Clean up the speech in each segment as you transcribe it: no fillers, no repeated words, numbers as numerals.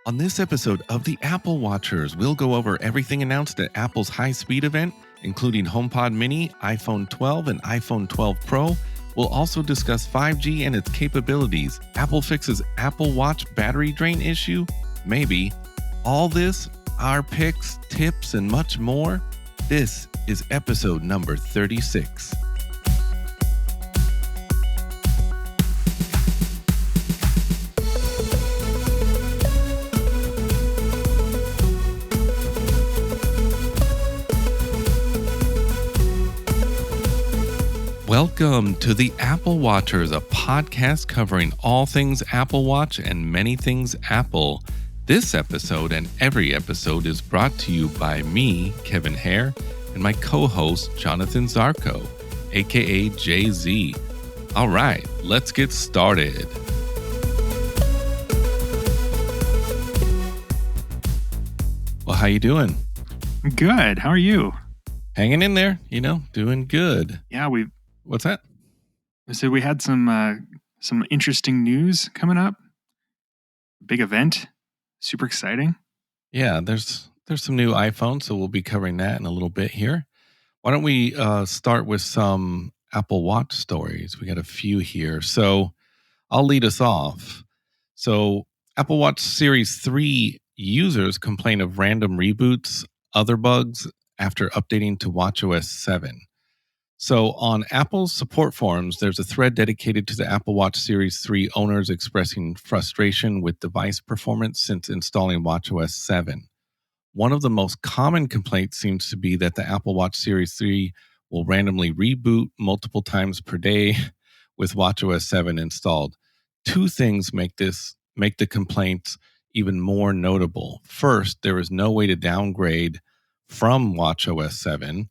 On this episode of the Apple Watchers, we'll go over everything announced at Apple's high-speed event, including HomePod Mini, iPhone 12, and iPhone 12 Pro. We'll also discuss 5G and its capabilities. Apple fixes Apple Watch battery drain issue? Maybe. All this, our picks, tips, and much more. This is episode number 36. Welcome to the Apple Watchers, a podcast covering all things Apple Watch and many things Apple. This episode and every episode is brought to you by me, Kevin Hare, and my co-host, Jonathan Zarko, aka Jay-Z. All right, let's get started. Well, how you doing? Good. How are you? Hanging in there, doing good. Yeah, What's that? So we had some interesting news coming up. Big event, super exciting. Yeah, there's some new iPhones, so we'll be covering that in a little bit here. Why don't we start with some Apple Watch stories? We got a few here, so I'll lead us off. So Apple Watch Series 3 users complain of random reboots, other bugs after updating to watchOS 7. So on Apple's support forums, there's a thread dedicated to the Apple Watch Series 3 owners expressing frustration with device performance since installing watchOS 7. One of the most common complaints seems to be that the Apple Watch Series 3 will randomly reboot multiple times per day with watchOS 7 installed. Two things make the complaints even more notable. First, there is no way to downgrade from watchOS 7,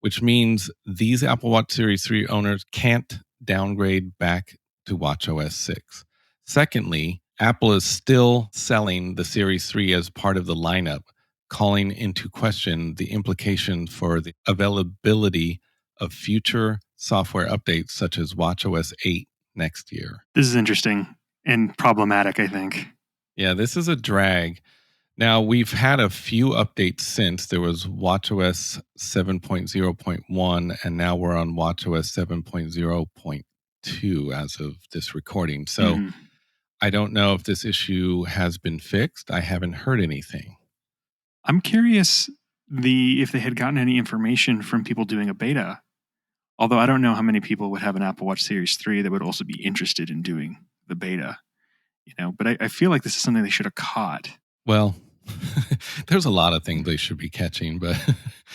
which means these Apple Watch Series 3 owners can't downgrade back to watchOS 6. Secondly, Apple is still selling the Series 3 as part of the lineup, calling into question the implications for the availability of future software updates such as watchOS 8 next year. This is interesting and problematic, I think. Yeah, this is a drag. Now, we've had a few updates since. There was watchOS 7.0.1, and now we're on watchOS 7.0.2 as of this recording. So I don't know if this issue has been fixed. I haven't heard anything. I'm curious if they had gotten any information from people doing a beta. Although I don't know how many people would have an Apple Watch Series 3 that would also be interested in doing the beta. But I feel like this is something they should have caught. Well, there's a lot of things they should be catching, but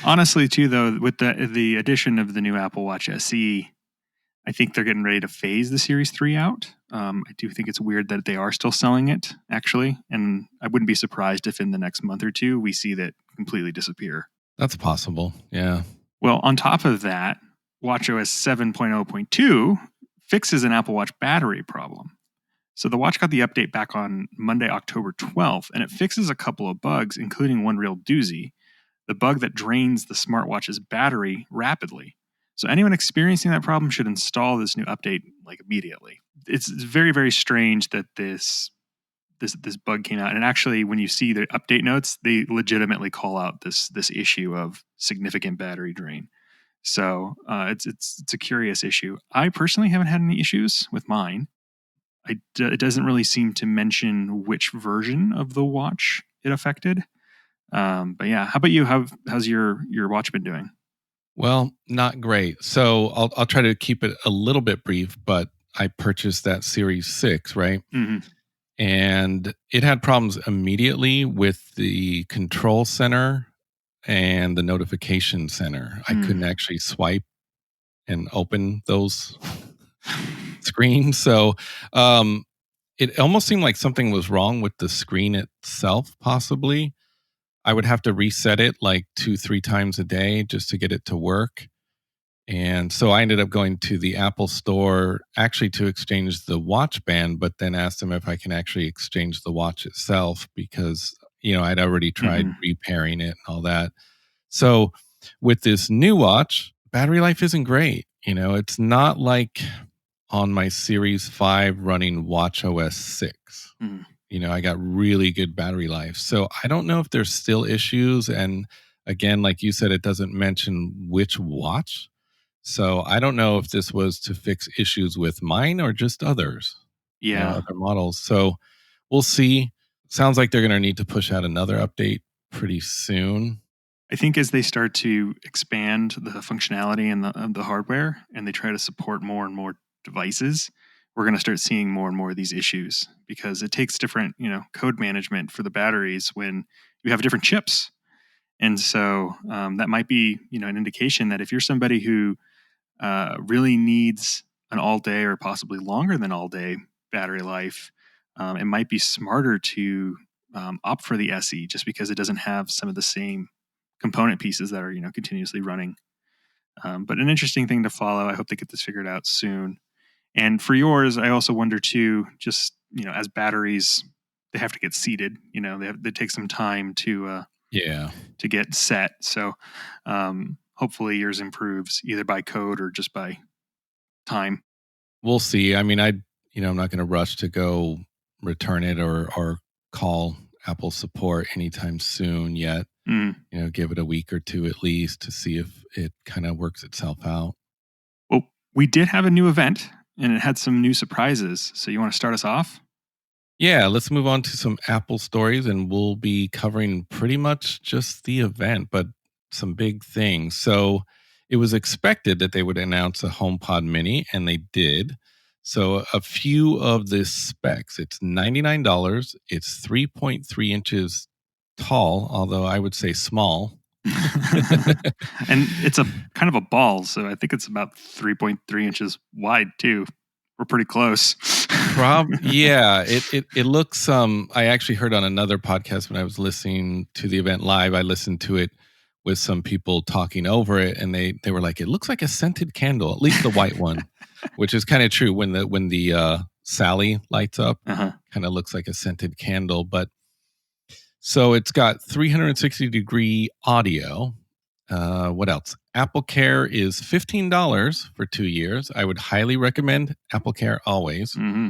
honestly, too, though, with the addition of the new Apple Watch SE, I think they're getting ready to phase the Series 3 out. I do think it's weird that they are still selling it, actually, and I wouldn't be surprised if in the next month or two we see that completely disappear. That's possible, yeah. Well, on top of that, watchOS 7.0.2 fixes an Apple Watch battery problem. So the watch got the update back on Monday, October 12th, and it fixes a couple of bugs, including one real doozy, the bug that drains the smartwatch's battery rapidly. So anyone experiencing that problem should install this new update immediately. It's very, very strange that this bug came out. And actually, when you see the update notes, they legitimately call out this issue of significant battery drain. So it's a curious issue. I personally haven't had any issues with mine. It doesn't really seem to mention which version of the watch it affected. But yeah, how about you? How's your watch been doing? Well, not great. So I'll try to keep it a little bit brief, but I purchased that Series 6, right? Mm-hmm. And it had problems immediately with the control center and the notification center. I couldn't actually swipe and open those screens. So it almost seemed like something was wrong with the screen itself, possibly. I would have to reset it 2-3 times a day just to get it to work. And so I ended up going to the Apple store actually to exchange the watch band, but then asked them if I can actually exchange the watch itself because, I'd already tried repairing it and all that. So with this new watch, battery life isn't great. It's not like on my Series 5 running watchOS 6. I got really good battery life. So I don't know if there's still issues. And again, like you said, it doesn't mention which watch. So I don't know if this was to fix issues with mine or just others, Yeah. other models. So we'll see. Sounds like they're going to need to push out another update pretty soon. I think as they start to expand the functionality and the hardware, and they try to support more and more devices, we're going to start seeing more and more of these issues, because it takes different, code management for the batteries when you have different chips. And so that might be, an indication that if you're somebody who really needs an all day or possibly longer than all day battery life, it might be smarter to opt for the SE, just because it doesn't have some of the same component pieces that are continuously running. But an interesting thing to follow. I hope they get this figured out soon. And for yours, I also wonder too, just as batteries, they have to get seated. They take some time Yeah. to get set. So hopefully yours improves either by code or just by time. We'll see. I mean, I'm not going to rush to go return it or call Apple support anytime soon yet. Mm. Give it a week or two at least to see if it kind of works itself out. Well, we did have a new event and it had some new surprises. So you want to start us off? Yeah, let's move on to some Apple stories, and we'll be covering pretty much just the event, but some big things. So it was expected that they would announce a HomePod Mini, and they did. So a few of the specs. It's $99. It's 3.3 inches tall, although I would say small. And it's a kind of a ball, so I think it's about 3.3 inches wide too. We're pretty close. Yeah, it looks I actually heard on another podcast when I was listening to the event live, I listened to it with some people talking over it, and they were like, it looks like a scented candle, at least the white one, which is kind of true. When the Sally lights up, Uh-huh. kind of looks like a scented candle. But so it's got 360-degree audio. What else? Apple Care is $15 for 2 years. I would highly recommend Apple Care always. Mm-hmm.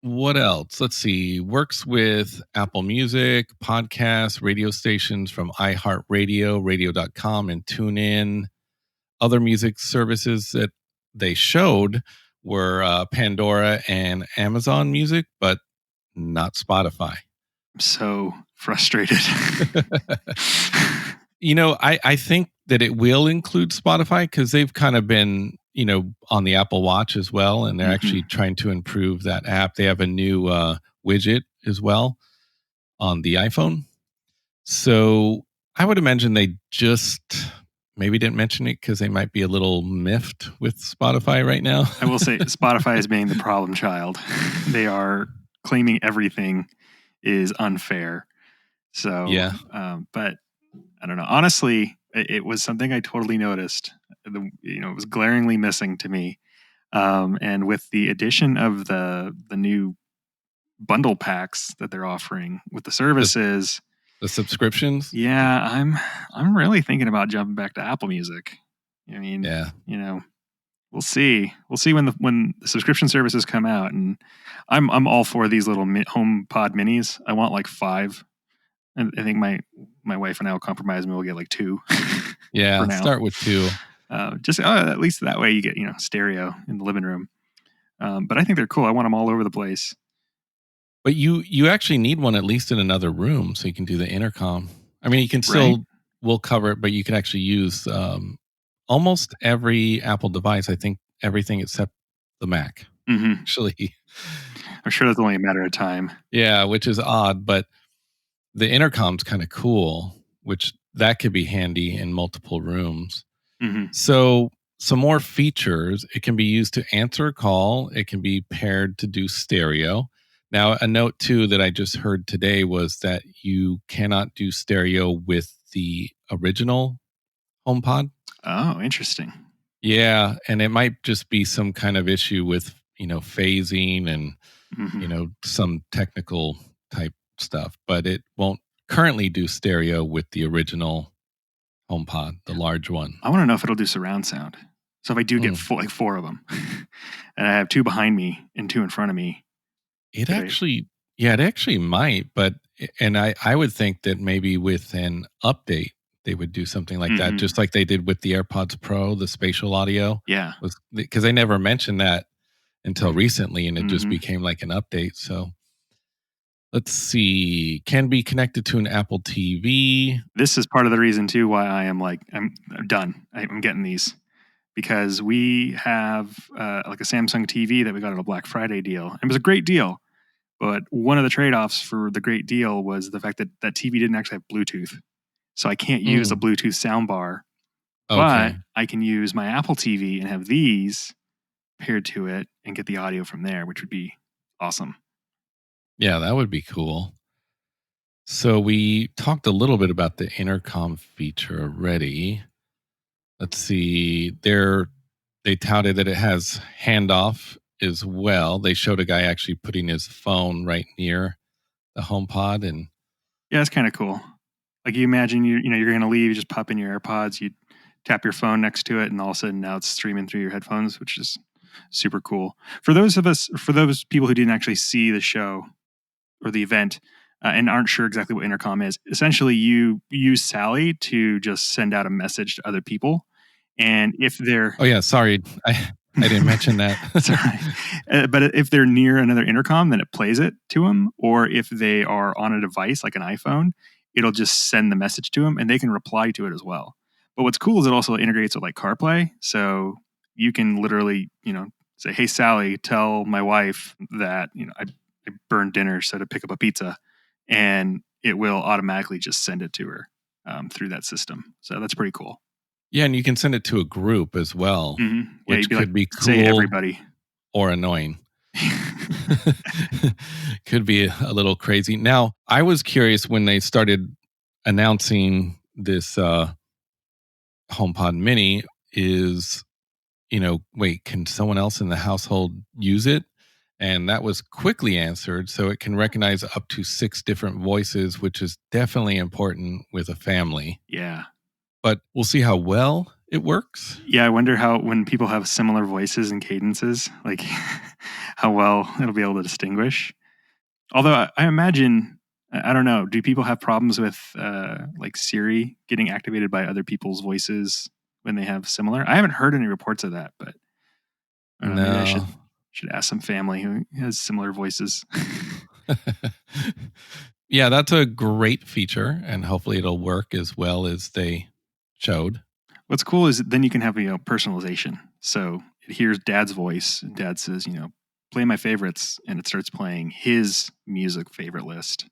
What else? Let's see. Works with Apple Music, podcasts, radio stations from iHeartRadio, radio.com, and TuneIn. Other music services that they showed were Pandora and Amazon Music, but not Spotify. I'm so frustrated. I think that it will include Spotify because they've kind of been, on the Apple Watch as well. And they're actually trying to improve that app. They have a new widget as well on the iPhone. So I would imagine they just maybe didn't mention it because they might be a little miffed with Spotify right now. I will say Spotify is being the problem child. They are claiming everything is unfair. So, yeah. But I don't know. Honestly, it was something I totally noticed. It was glaringly missing to me. And with the addition of the new bundle packs that they're offering with the services, the subscriptions. Yeah, I'm really thinking about jumping back to Apple Music. I mean, yeah. We'll see. We'll see when the subscription services come out, and I'm all for these little HomePod minis. I want like 5. And I think my wife and I will compromise, and we'll get like 2. Yeah, for now. Start with 2. Just at least that way you get stereo in the living room. But I think they're cool. I want them all over the place. But you actually need one at least in another room so you can do the intercom. I mean, you can still we'll cover it, but you can actually use almost every Apple device. I think everything except the Mac. Mm-hmm. Actually, I'm sure that's only a matter of time. Yeah, which is odd, but the intercom's kind of cool, which that could be handy in multiple rooms. Mm-hmm. So some more features. It can be used to answer a call. It can be paired to do stereo. Now, a note too that I just heard today was that you cannot do stereo with the original HomePod. Oh, interesting. Yeah, and it might just be some kind of issue with, phasing and, some technical type stuff, but it won't currently do stereo with the original HomePod, the large one. I want to know if it'll do surround sound. So if I do get 4 of them and I have 2 behind me and 2 in front of me, It Did I? actually, yeah, it actually might, but and I would think that maybe with an update they would do something like that, Hmm. just like they did with the AirPods Pro, the spatial audio Yeah. was because they never mentioned that until recently, and it just Hmm. became like an update. So let's see, can be connected to an Apple TV. This is part of the reason too why I am like I'm done. I'm getting these because we have like a Samsung TV that we got at a Black Friday deal. It was a great deal, but one of the trade-offs for the great deal was the fact that that TV didn't actually have Bluetooth, so I can't use a Mm, Bluetooth soundbar. But okay, I can use my Apple TV and have these paired to it and get the audio from there, which would be awesome. yeah, that would be cool. So we talked a little bit about the intercom feature already. Let's see. They touted that it has handoff as well. They showed a guy actually putting his phone right near the HomePod, and Yeah, it's kind of cool. Like you imagine you're going to leave, you just pop in your AirPods, you tap your phone next to it, and all of a sudden now it's streaming through your headphones, which is super cool. For those people who didn't actually see the show or the event and aren't sure exactly what intercom is, essentially you use Sally to just send out a message to other people, and if they're oh yeah, sorry, I didn't mention that. sorry. But if they're near another intercom, then it plays it to them. Or if they are on a device like an iPhone, it'll just send the message to them and they can reply to it as well. But what's cool is it also integrates with like CarPlay. So you can literally, say, hey, Sally, tell my wife that, I burned dinner, so to pick up a pizza. And it will automatically just send it to her through that system. So that's pretty cool. Yeah, and you can send it to a group as well, Yeah, you'd which be like, could be say cool everybody. or annoying. Could be a little crazy. Now, I was curious when they started announcing this HomePod Mini is, wait, can someone else in the household use it? And that was quickly answered. So it can recognize up to 6 different voices, which is definitely important with a family. Yeah. But we'll see how well it works. Yeah, I wonder how when people have similar voices and cadences, like how well it'll be able to distinguish. Although I imagine, I don't know, do people have problems with like Siri getting activated by other people's voices when they have similar? I haven't heard any reports of that, but I don't know. Maybe I No. should ask some family who has similar voices. Yeah, that's a great feature, and hopefully it'll work as well as they showed. What's cool is then you can have personalization. So it hears Dad's voice. And Dad says, play my favorites, and it starts playing his music favorite list.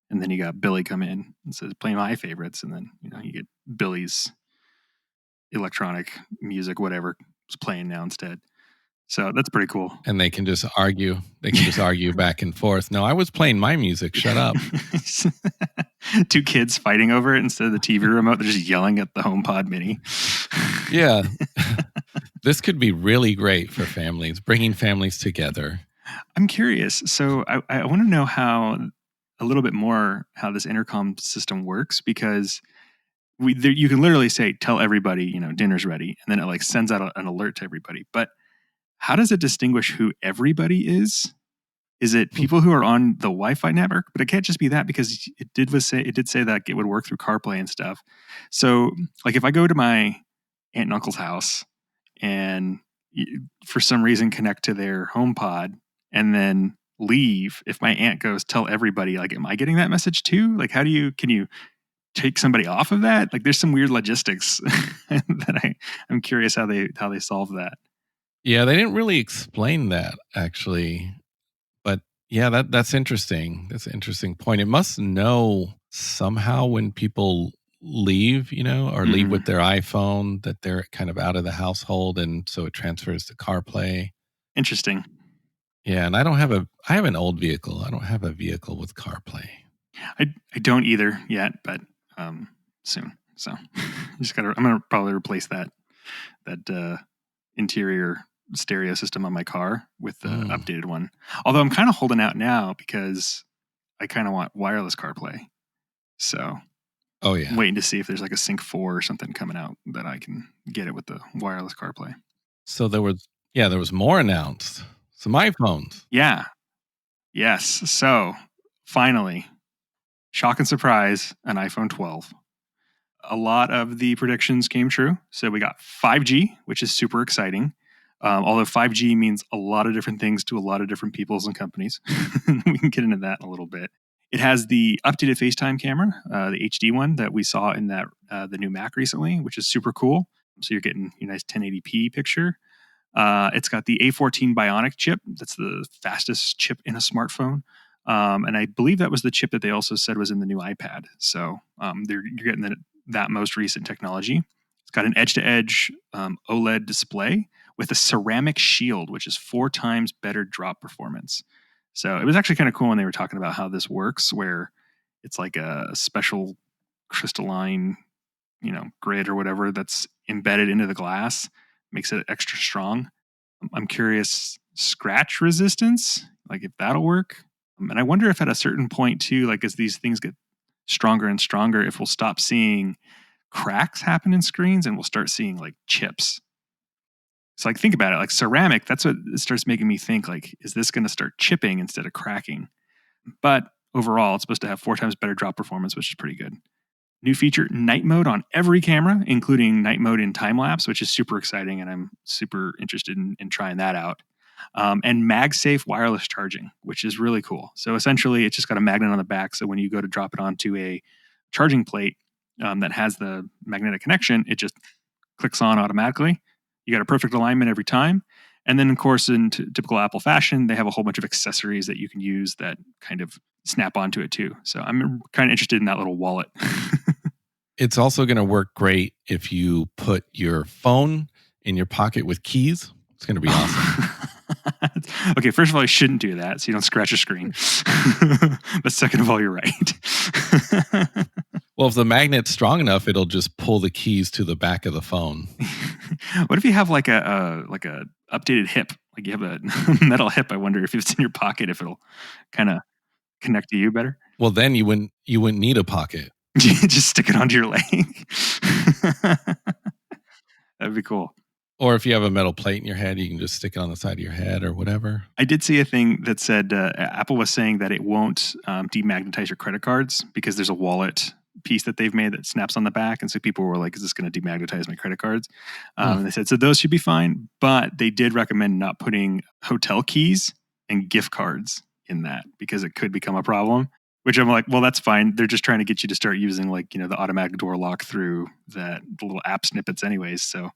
And then you got Billy come in and says, play my favorites. And then, you get Billy's electronic music, whatever is playing now instead. So that's pretty cool. And they can just argue. They can just argue back and forth. No, I was playing my music. Shut up. Two kids fighting over it instead of the TV remote. They're just yelling at the HomePod Mini. Yeah. This could be really great for families, bringing families together. I'm curious. So I want to know a little bit more how this intercom system works because you can literally say, tell everybody, dinner's ready. And then it like sends out an alert to everybody. But how does it distinguish who everybody is? Is it Hmm. people who are on the Wi-Fi network? But it can't just be that because it did say that it would work through CarPlay and stuff. So like if I go to my aunt and uncle's house and for some reason connect to their HomePod and then leave, if my aunt goes tell everybody, like, am I getting that message too? Like, can you take somebody off of that? Like, there's some weird logistics that I'm curious how they solve that. Yeah, they didn't really explain that actually. But yeah, that's interesting. That's an interesting point. It must know somehow when people leave, or leave Hmm. with their iPhone that they're kind of out of the household, and so it transfers to CarPlay. Interesting. Yeah, and I have an old vehicle. I don't have a vehicle with CarPlay. I don't either yet, but soon. So I'm gonna probably replace that interior stereo system on my car with the Mm. updated one. Although I'm kind of holding out now because I kind of want wireless CarPlay. So Oh I'm yeah. waiting to see if there's like a Sync 4 or something coming out that I can get it with the wireless CarPlay. So there was more announced. Some iPhones. Yeah. Yes. So finally, shock and surprise, an iPhone 12. A lot of the predictions came true. So we got 5G, which is super exciting. Although 5G means a lot of different things to a lot of different peoples and companies. We can get into that in a little bit. It has the updated FaceTime camera, the HD one that we saw in that the new Mac recently, which is super cool. So you're getting a nice 1080p picture. It's got the A14 Bionic chip. That's the fastest chip in a smartphone. And I believe that was the chip that they also said was in the new iPad. So you're getting that most recent technology. It's got an edge-to-edge OLED display with a ceramic shield, which is 4 times better drop performance. So it was actually kind of cool when they were talking about how this works, where it's like a special crystalline, grid or whatever that's embedded into the glass, makes it extra strong. I'm curious, scratch resistance, like if that'll work. And I wonder if at a certain point too, like as these things get stronger and stronger, if we'll stop seeing cracks happen in screens and we'll start seeing like chips. So like think about it, like ceramic, that's what it starts making me think, like, is this going to start chipping instead of cracking? But overall, it's supposed to have 4 times better drop performance, which is pretty good. New feature, night mode on every camera, including night mode in time lapse, which is super exciting, and I'm super interested in trying that out. And MagSafe wireless charging, which is really cool. So essentially, it's just got a magnet on the back, so when you go to drop it onto a charging plate that has the magnetic connection, it just clicks on automatically. You got a perfect alignment every time. And then, of course, in typical Apple fashion, they have a whole bunch of accessories that you can use that kind of snap onto it too. So I'm kind of interested in that little wallet. It's also going to work great if you put your phone in your pocket with keys. It's going to be awesome. Okay, first of all, you shouldn't do that so you don't scratch your screen. But second of all, you're right. Well, if the magnet's strong enough, it'll just pull the keys to the back of the phone. What if you have like a updated hip? Like you have a metal hip. I wonder if it's in your pocket, if it'll kind of connect to you better. Well, then you wouldn't need a pocket. Just stick it onto your leg. That'd be cool. Or if you have a metal plate in your head, you can just stick it on the side of your head or whatever. I did see a thing that said Apple was saying that it won't demagnetize your credit cards because there's a wallet piece that they've made that snaps on the back. And so people were like, is this going to demagnetize my credit cards? And they said, so those should be fine. But they did recommend not putting hotel keys and gift cards in that because it could become a problem. Which I'm like, well, that's fine. They're just trying to get you to start using like, the automatic door lock through the little app snippets anyways. So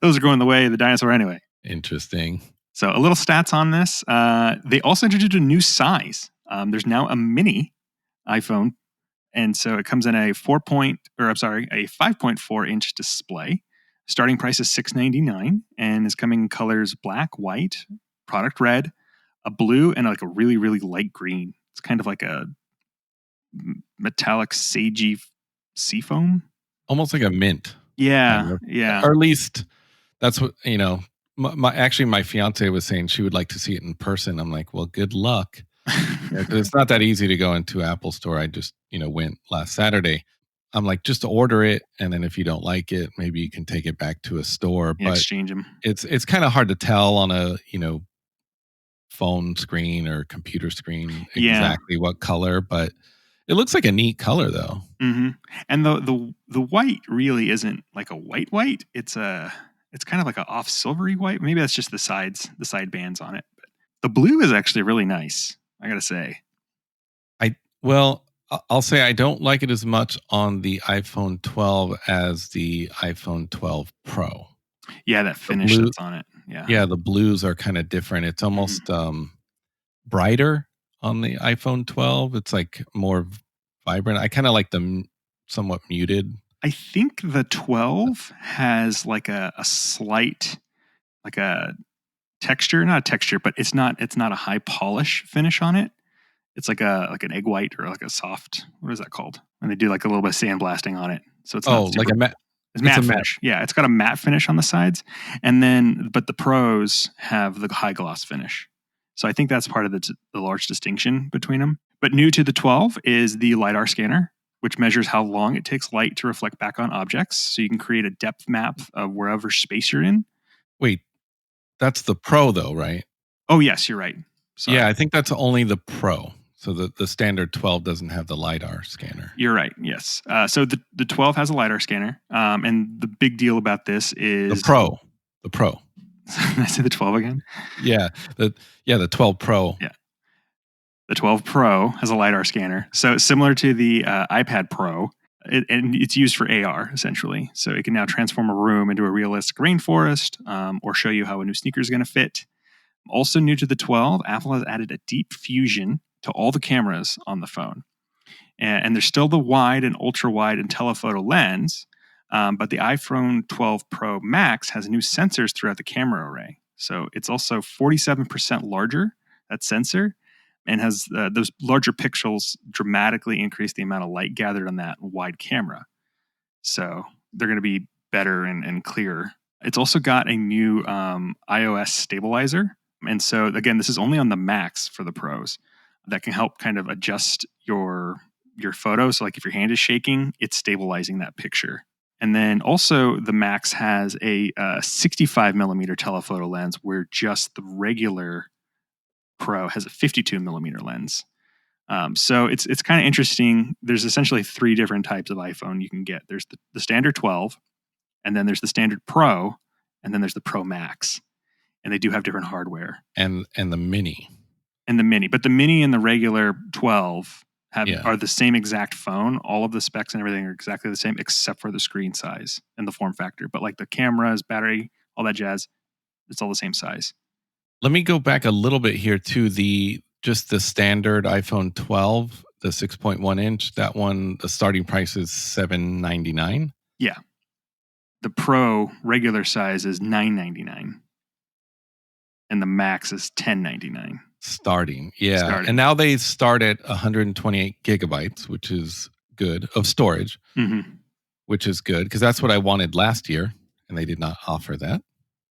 those are going the way of the dinosaur anyway. Interesting. So a little stats on this. They also introduced a new size. There's now a mini iPhone. And so it comes in a 5.4 inch display. Starting price is $699 and is coming in colors black, white, product red, a blue, and like a really, really light green. It's kind of like a metallic sagey seafoam. Almost like a mint. Yeah, kind of. yeah. Or at least that's what, my fiance was saying she would like to see it in person. I'm like, well, good luck. It's not that easy to go into Apple Store. I just, went last Saturday. I'm like, just order it. And then if you don't like it, maybe you can take it back to a store. Yeah, but exchange them. It's kind of hard to tell on a, phone screen or computer screen exactly what color, but it looks like a neat color though. Mm-hmm. And the white really isn't like a white. It's kind of like an off silvery white. Maybe that's just the side bands on it. But the blue is actually really nice, I gotta say. I'll say I don't like it as much on the iPhone 12 as the iPhone 12 Pro. Yeah, that finish that's on it. Yeah, the blues are kind of different. It's almost brighter on the iPhone 12. It's like more vibrant. I kind of like them somewhat muted. I think the 12 has like a slight, like a texture, not a texture, but it's not a high polish finish on it. It's like an egg white or like a soft, what is that called? And they do like a little bit of sandblasting on it. So it's not like a matte. It's matte finish. Yeah, it's got a matte finish on the sides. And then, but the Pros have the high gloss finish. So I think that's part of the large distinction between them. But new to the 12 is the LiDAR scanner, which measures how long it takes light to reflect back on objects. So you can create a depth map of wherever space you're in. Wait, that's the Pro though, right? Oh, yes, you're right. Sorry. Yeah, I think that's only the Pro. So the standard 12 doesn't have the LiDAR scanner. You're right. Yes. So the 12 has a LiDAR scanner. And the big deal about this The is Pro. The Pro. Did I say the 12 again? Yeah. The 12 Pro. Yeah. The 12 Pro has a LiDAR scanner. So similar to the iPad Pro, and it's used for AR essentially. So it can now transform a room into a realistic rainforest, or show you how a new sneaker is going to fit. Also new to the 12, Apple has added a deep fusion to all the cameras on the phone. And there's still the wide and ultra wide and telephoto lens, but the iPhone 12 Pro Max has new sensors throughout the camera array. So it's also 47% larger, that sensor, and has those larger pixels dramatically increase the amount of light gathered on that wide camera. So they're going to be better and clearer. It's also got a new iOS stabilizer. And so, again, this is only on the Max for the pros that can help kind of adjust your photo. So, like if your hand is shaking, it's stabilizing that picture. And then also, the Max has a 65 millimeter telephoto lens, where just the regular Pro has a 52 millimeter lens. So it's kind of interesting. There's essentially three different types of iPhone you can get. There's the standard 12, and then there's the standard Pro, and then there's the Pro Max. And they do have different hardware. And the Mini. And the Mini. But the Mini and the regular 12 Yeah. are the same exact phone. All of the specs and everything are exactly the same, except for the screen size and the form factor. But like the cameras, battery, all that jazz, it's all the same size. Let me go back a little bit here to the standard iPhone 12, the 6.1 inch. That one, the starting price is $799. Yeah. The Pro regular size is $999. And the Max is $1099. Starting. And now they start at 128 gigabytes, which is good, of storage, which is good because that's what I wanted last year, and they did not offer that.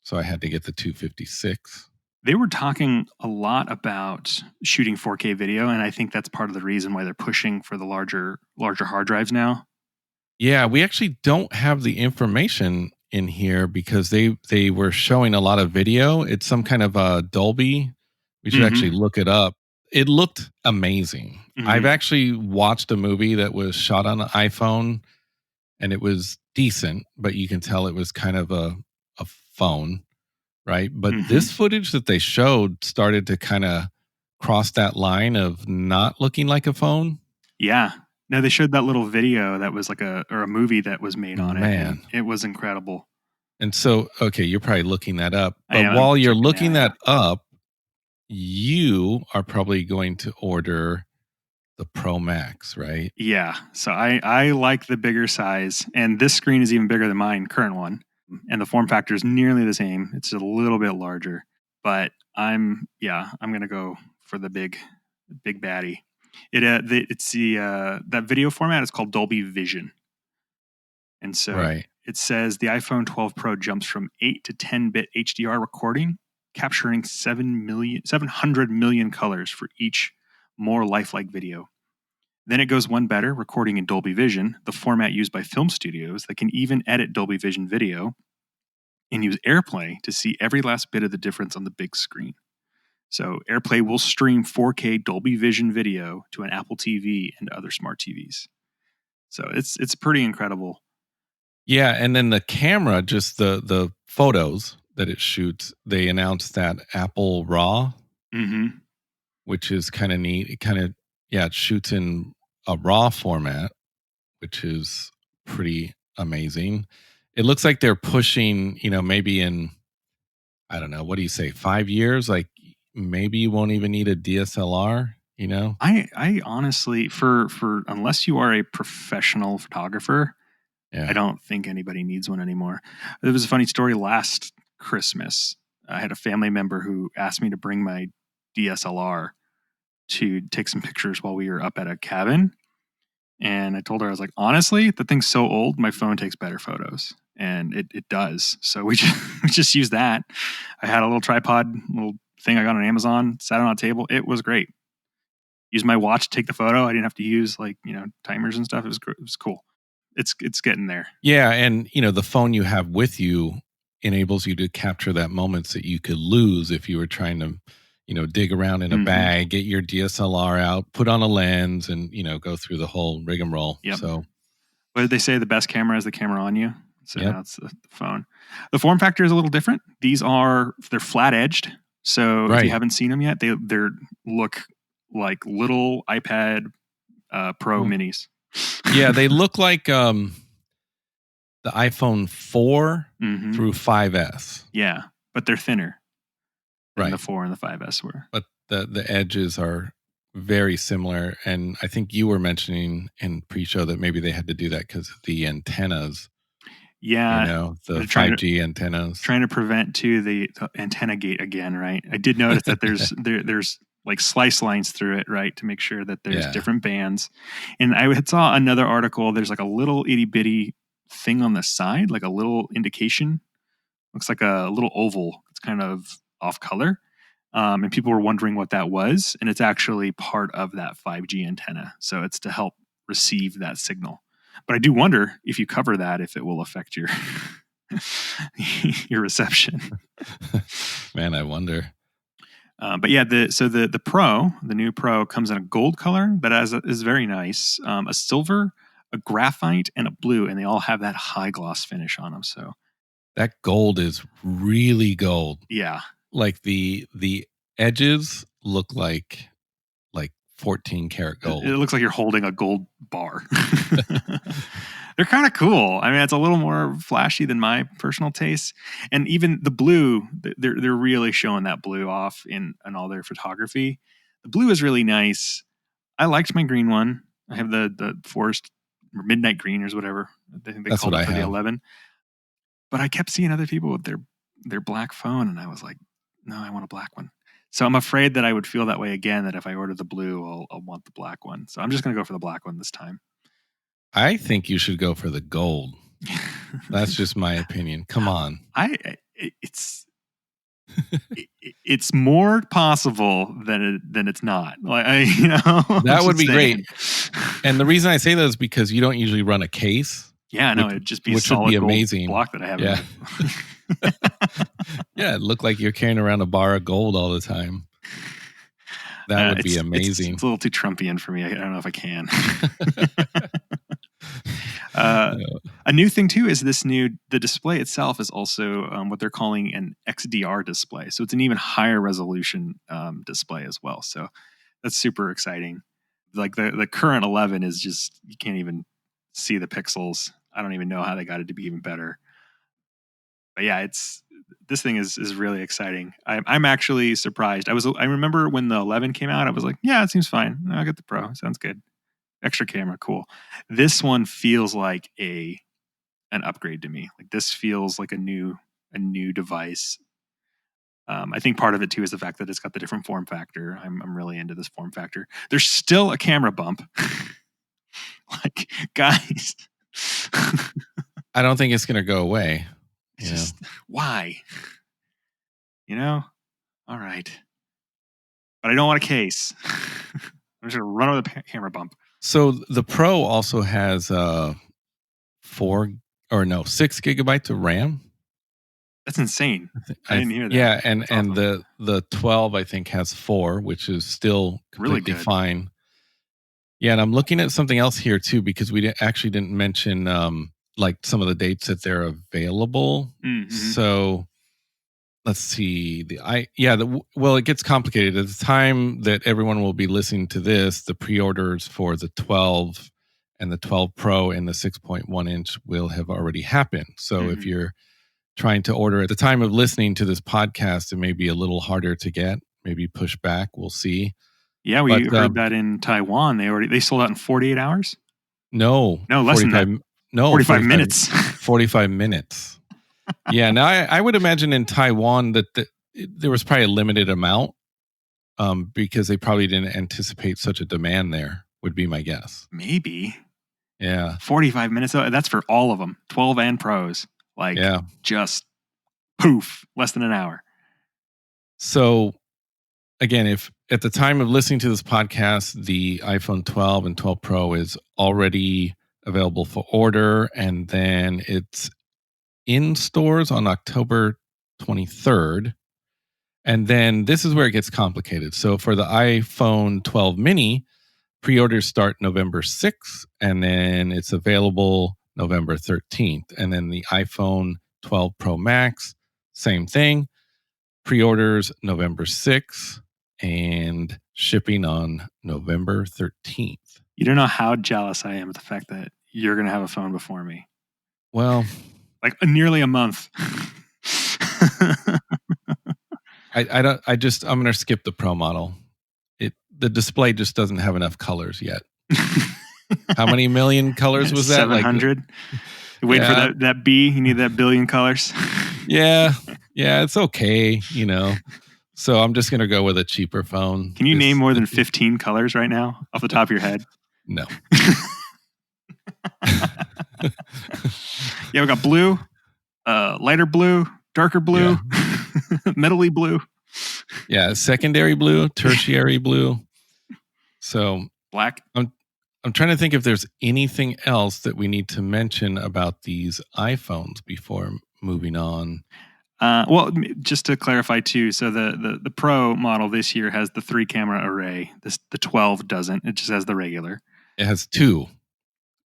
So I had to get the 256. They were talking a lot about shooting 4K video, and I think that's part of the reason why they're pushing for the larger hard drives now. Yeah, we actually don't have the information in here because they were showing a lot of video. It's some kind of a Dolby. We should actually look it up. It looked amazing. I've actually watched a movie that was shot on an iPhone, and it was decent, but you can tell it was kind of a phone, right? But this footage that they showed started to kind of cross that line of not looking like a phone. Yeah. No, they showed that little video that was like a movie that was made on it. And it was incredible. And so, okay, you're probably looking that up. But while you're looking that up, you are probably going to order the Pro Max, right? Yeah. So I like the bigger size, and this screen is even bigger than mine current one. And the form factor is nearly the same. It's a little bit larger, but I'm going to go for the big baddie. It's that video format is called Dolby Vision. And so it says the iPhone 12 Pro jumps from 8 to 10-bit HDR recording, capturing 700 million colors for each more lifelike video. Then it goes one better, recording in Dolby Vision, the format used by film studios that can even edit Dolby Vision video and use AirPlay to see every last bit of the difference on the big screen. So AirPlay will stream 4K Dolby Vision video to an Apple TV and other smart TVs. So it's pretty incredible. Yeah, and then the camera, just the photos that it shoots, they announced that Apple RAW, which is kind of neat. It kind of, it shoots in a RAW format, which is pretty amazing. It looks like they're pushing, maybe in, I don't know, what do you say, 5 years? Like maybe you won't even need a DSLR, I honestly, for unless you are a professional photographer, I don't think anybody needs one anymore. There was a funny story last Christmas. I had a family member who asked me to bring my DSLR to take some pictures while we were up at a cabin. And I told her, I was like, honestly, the thing's so old, my phone takes better photos. And it does. So we just used that. I had a little tripod, little thing I got on Amazon, sat on a table. It was great. Used my watch to take the photo. I didn't have to use timers and stuff. It was cool. It's getting there. Yeah, and the phone you have with you enables you to capture that moments that you could lose if you were trying to, dig around in a bag, get your DSLR out, put on a lens, and go through the whole rigmarole. Yep. So, what did they say? The best camera is the camera on you. So Yep. now it's the phone. The form factor is a little different. They're flat edged. So if Right. you haven't seen them yet, they look like little iPad Pro minis. Yeah, they look like the iPhone 4 through 5S. Yeah, but they're thinner than Right. the 4 and the 5S were. But the edges are very similar. And I think you were mentioning in pre-show that maybe they had to do that because of the antennas. Yeah. The 5G antennas. Trying to prevent the antenna gate again, right? I did notice that there's like slice lines through it, right, to make sure that there's different bands. And I saw another article. There's like a little itty bitty thing on the side, like a little indication. Looks like a little oval. It's kind of off color. And people were wondering what that was. And it's actually part of that 5G antenna. So it's to help receive that signal. But I do wonder if you cover that, if it will affect your your reception. Man, I wonder. But yeah, the Pro, the new Pro, comes in a gold color that is very nice. A silver, a graphite, and a blue, and they all have that high gloss finish on them. So that gold is really gold. Yeah, like the edges look like 14 karat gold. It looks like you're holding a gold bar. They're kind of cool. I mean, it's a little more flashy than my personal taste. And even the blue, they're really showing that blue off in all their photography. The blue is really nice. I liked my green one. I have the forest or midnight green or whatever. I think they called it for the 11. But I kept seeing other people with their black phone, and I was like, no, I want a black one. So I'm afraid that I would feel that way again, that if I order the blue, I'll want the black one. So I'm just going to go for the black one this time. I think you should go for the gold. That's just my opinion. Come on. It's more possible than it's not. Like that would be great. And the reason I say that is because you don't usually run a case. Yeah, no, it'd just be which would be amazing. Block that I have. Yeah. Yeah, it looked like you're carrying around a bar of gold all the time. That would be amazing. It's a little too Trumpian for me. I don't know if I can. A new thing too is the display itself is also what they're calling an XDR display. So it's an even higher resolution display as well. So that's super exciting. Like the current 11 is just, you can't even see the pixels. I don't even know how they got it to be even better. But yeah, this thing is really exciting. I'm actually surprised. I remember when the 11 came out, I was like, yeah, it seems fine. I'll get the Pro. Sounds good. Extra camera, cool. This one feels like an upgrade to me. Like this feels like a new device. I think part of it too is the fact that it's got the different form factor. I'm really into this form factor. There's still a camera bump. Like, guys. I don't think it's going to go away. Why? All right. But I don't want a case. I'm just going to run over the camera bump. So the Pro also has 6 gigabytes of RAM. That's insane. I didn't hear that. Yeah, and the 12 I think has 4, which is still completely really fine. Yeah, and I'm looking at something else here too, because we actually didn't mention like some of the dates that they're available. Mm-hmm. So let's see. It gets complicated. At the time that everyone will be listening to this, the pre-orders for the 12 and the 12 Pro and the 6.1 inch will have already happened. So if you're trying to order at the time of listening to this podcast, it may be a little harder to get, maybe push back. We'll see. Yeah, we heard that in Taiwan. They sold out in 48 hours. No, less than that. No, 45 minutes. 45 minutes. Yeah. Now I would imagine in Taiwan that there was probably a limited amount because they probably didn't anticipate such a demand there, would be my guess. Maybe. Yeah. 45 minutes. That's for all of them, 12 and Pros. Like, just poof, less than an hour. So again, if at the time of listening to this podcast, the iPhone 12 and 12 Pro is already available for order, and then it's in stores on October 23rd. And then this is where it gets complicated. So for the iPhone 12 mini, pre-orders start November 6th, and then it's available November 13th. And then the iPhone 12 Pro Max, same thing. Pre-orders November 6th and shipping on November 13th. You don't know how jealous I am of the fact that you're going to have a phone before me. Well, like nearly a month. I'm going to skip the Pro model. The display just doesn't have enough colors yet. How many million colors was that? 700. Wait for that B. You need that billion colors. Yeah, it's okay, So I'm just going to go with a cheaper phone. Can you name more than 15 colors right now off the top of your head? No. Yeah, we got blue, lighter blue, darker blue, metally blue. Yeah, secondary blue, tertiary blue. So black. I'm trying to think if there's anything else that we need to mention about these iPhones before moving on. Well, just to clarify too, so the Pro model this year has the 3-camera array. The 12 doesn't. It just has the regular. It has 2.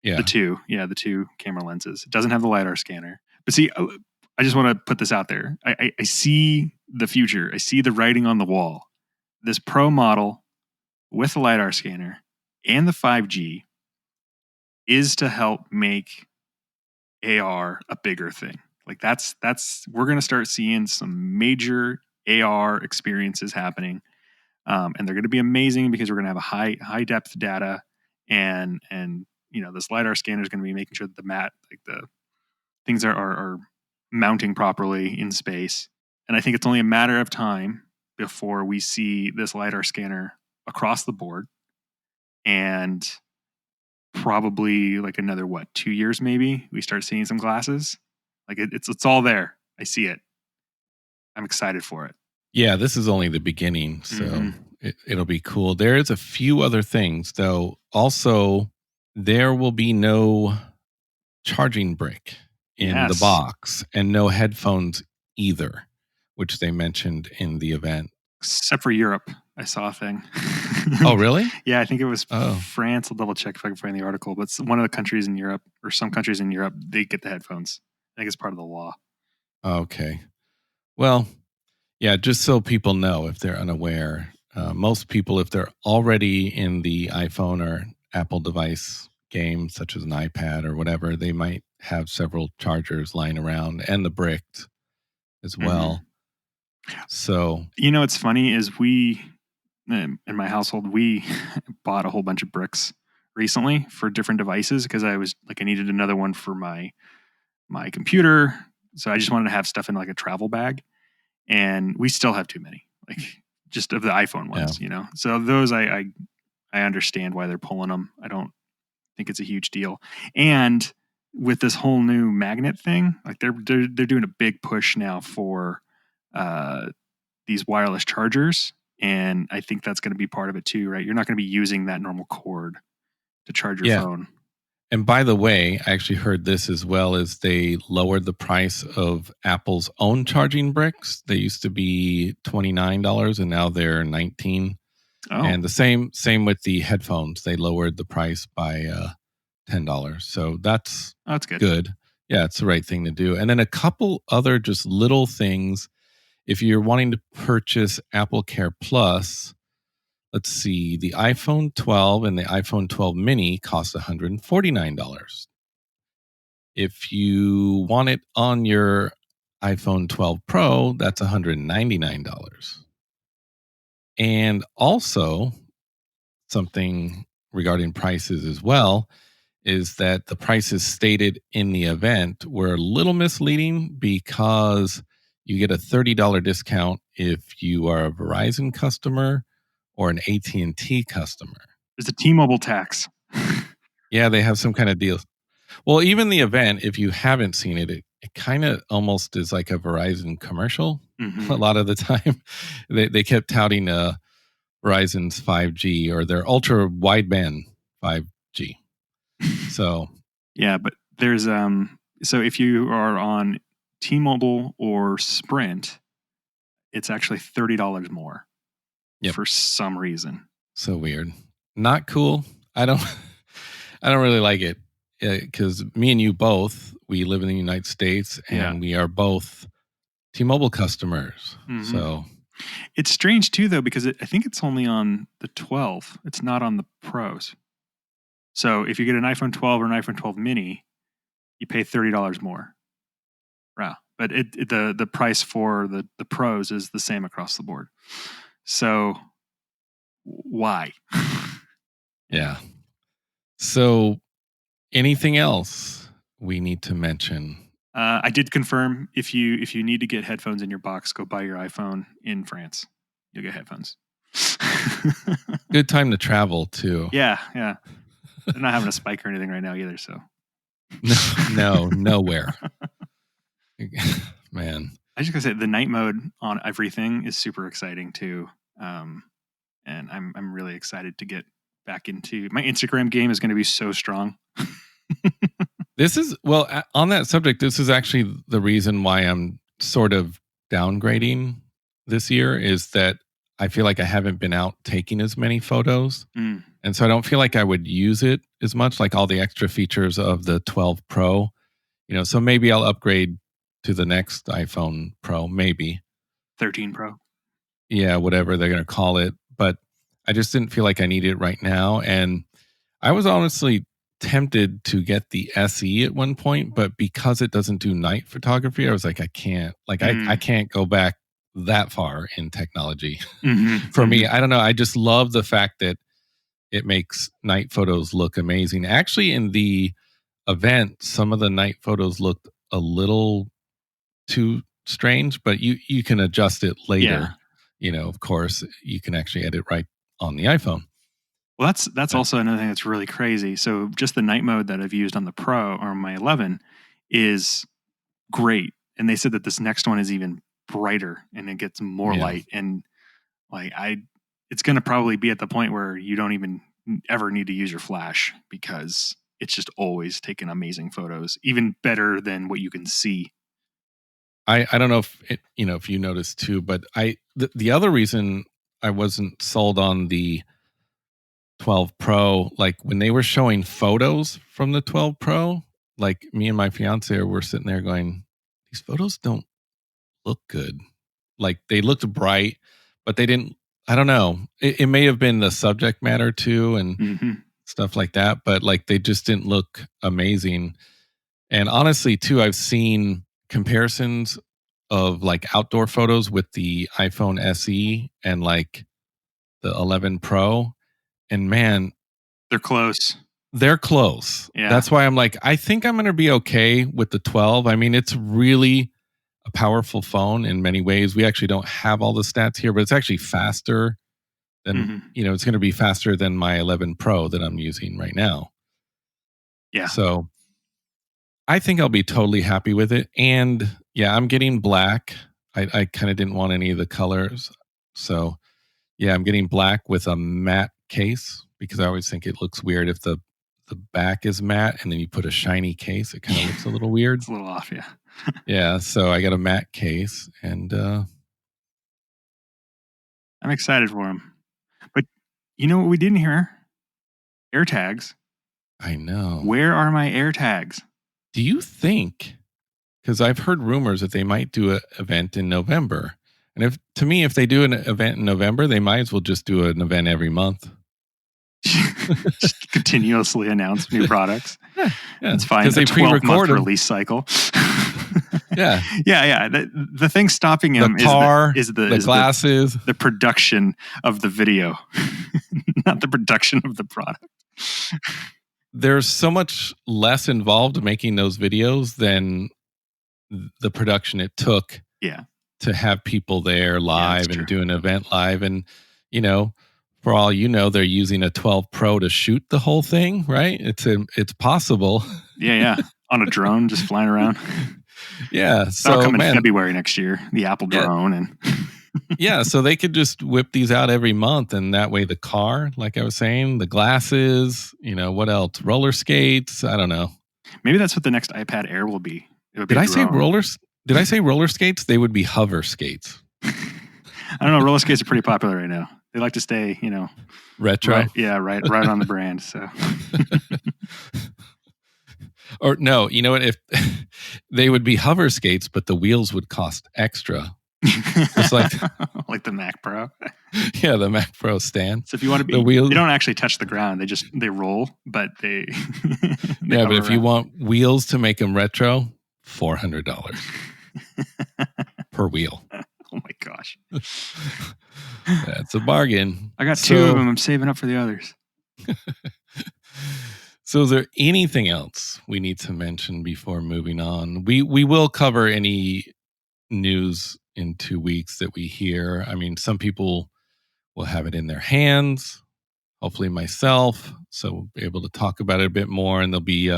Yeah. The 2 camera lenses. It doesn't have the LiDAR scanner. But see, I just want to put this out there. I see the future. I see the writing on the wall. This Pro model with the LiDAR scanner and the 5G is to help make AR a bigger thing. Like that's we're going to start seeing some major AR experiences happening, and they're going to be amazing because we're going to have a high depth data, and this LiDAR scanner is going to be making sure that the things are mounting properly in space. And I think it's only a matter of time before we see this LiDAR scanner across the board, and probably like another 2 years maybe we start seeing some glasses. Like it's all there. I see it. I'm excited for it. Yeah, this is only the beginning, so it'll be cool. There is a few other things though. Also, there will be no charging brick in the box and no headphones either, which they mentioned in the event. Except for Europe, I saw a thing. Oh, really? Yeah, I think it was France. I'll double check if I can find the article. But one of the countries in Europe, or some countries in Europe, they get the headphones. I think it's part of the law. Okay. Well, yeah, just so people know if they're unaware, most people, if they're already in the iPhone or Apple device game, such as an iPad or whatever, they might have several chargers lying around and the brick as well. So, what's funny is we, in my household, we bought a whole bunch of bricks recently for different devices because I needed another one for my computer. So I just wanted to have stuff in like a travel bag, and we still have too many, like just of the iPhone ones, So those I understand why they're pulling them. I don't think it's a huge deal. And with this whole new magnet thing, like they're doing a big push now for these wireless chargers, and I think that's going to be part of it too, right? You're not going to be using that normal cord to charge your phone. And by the way, I actually heard this as well, as they lowered the price of Apple's own charging bricks. They used to be $29 and now they're $19. Oh. And the same with the headphones. They lowered the price by $10. So that's good. Yeah, it's the right thing to do. And then a couple other just little things. If you're wanting to purchase Apple Care Plus, let's see, the iPhone 12 and the iPhone 12 mini cost $149. If you want it on your iPhone 12 Pro, that's $199. And also, something regarding prices as well is that the prices stated in the event were a little misleading because you get a $30 discount if you are a Verizon customer or an AT&T customer. There's a T-Mobile tax. Yeah, they have some kind of deal. Well, even the event, if you haven't seen it, it kind of almost is like a Verizon commercial. A lot of the time. They kept touting Verizon's 5G or their ultra wideband 5G. So yeah, but there's so if you are on T-Mobile or Sprint, it's actually $30 more Yep. for some reason. So weird. Not cool. I don't I don't really like it because me and you both, we live in the United States and we are both T-Mobile customers. Mm-hmm. So it's strange too, though, because I think it's only on the 12. It's not on the Pros. So if you get an iPhone 12 or an iPhone 12 mini, you pay $30 more. Wow. But the price for the Pros is the same across the board. So why? yeah. So anything else we need to mention? I did confirm if you need to get headphones in your box, go buy your iPhone in France. You'll get headphones. Good time to travel too. Yeah. They're not having a spike or anything right now either. So no, nowhere. Man. I just gotta say the night mode on everything is super exciting too. And I'm really excited to get back into my Instagram game is going to be so strong. This is, well, on that subject, this is actually the reason why I'm sort of downgrading this year is that I feel like I haven't been out taking as many photos. Mm. And so I don't feel like I would use it as much, like all the extra features of the 12 Pro. So maybe I'll upgrade to the next iPhone Pro, maybe 13 Pro. Yeah, whatever they're going to call it. But I just didn't feel like I needed it right now. And I was honestly tempted to get the SE at one point, but because it doesn't do night photography, I was like, I can't. I can't go back that far in technology. For me, I don't know. I just love the fact that it makes night photos look amazing. Actually, in the event, some of the night photos looked a little too strange, but you can adjust it later. Of course, you can actually edit right on the iPhone. Well, that's also another thing that's really crazy. So just the night mode that I've used on the Pro or my 11 is great. And they said that this next one is even brighter and it gets more light. And it's going to probably be at the point where you don't even ever need to use your flash because it's just always taking amazing photos, even better than what you can see. I don't know if you noticed too, but the other reason I wasn't sold on the 12 Pro, like when they were showing photos from the 12 Pro, like me and my fiance were sitting there going, these photos don't look good. Like they looked bright, but they didn't, I don't know. It may have been the subject matter too and stuff like that, but like they just didn't look amazing. And honestly too, I've seen comparisons of like outdoor photos with the iPhone SE and like the 11 Pro. And man, they're close. Yeah. That's why I'm like, I think I'm going to be okay with the 12. I mean, it's really a powerful phone in many ways. We actually don't have all the stats here, but it's actually faster than, it's going to be faster than my 11 Pro that I'm using right now. Yeah. So I think I'll be totally happy with it. And yeah, I'm getting black. I kind of didn't want any of the colors. So yeah, I'm getting black with a matte case because I always think it looks weird if the back is matte and then you put a shiny case. It kind of looks a little weird. It's a little off, yeah. Yeah, so I got a matte case and I'm excited for them. But you know what we didn't hear? AirTags. I know. Where are my AirTags? Do you think, because I've heard rumors that they might do an event in November. And if they do an event in November, they might as well just do an event every month. Just continuously announce new products. Yeah. It's fine. Because they pre-record release cycle. Yeah. The thing stopping him is the glasses, the production of the video, not the production of the product. There's so much less involved making those videos than the production it took. Yeah. To have people there live and do an event live. And, for all they're using a 12 Pro to shoot the whole thing, right? It's possible. Yeah. On a drone just flying around. Yeah. That'll come in February next year, the Apple drone. And yeah. So they could just whip these out every month. And that way the car, like I was saying, the glasses, what else? Roller skates. I don't know. Maybe that's what the next iPad Air will be. Did I say roller skates? They would be hover skates. I don't know. Roller skates are pretty popular right now. They like to stay, Retro. right. Yeah, right on the brand. So, Or no, you know what? If they would be hover skates, but the wheels would cost extra. Just like like the Mac Pro. Yeah, the Mac Pro stand. So if you want to The be, wheel. they don't actually touch the ground. They roll, but they. Yeah, but if you want wheels to make them retro, $400 per wheel. Oh my gosh. That's a bargain. I got 2 of them. I'm saving up for the others. So is there anything else we need to mention before moving on? We will cover any news in 2 weeks that we hear. I mean, some people will have it in their hands, hopefully myself, so we'll be able to talk about it a bit more, and there'll be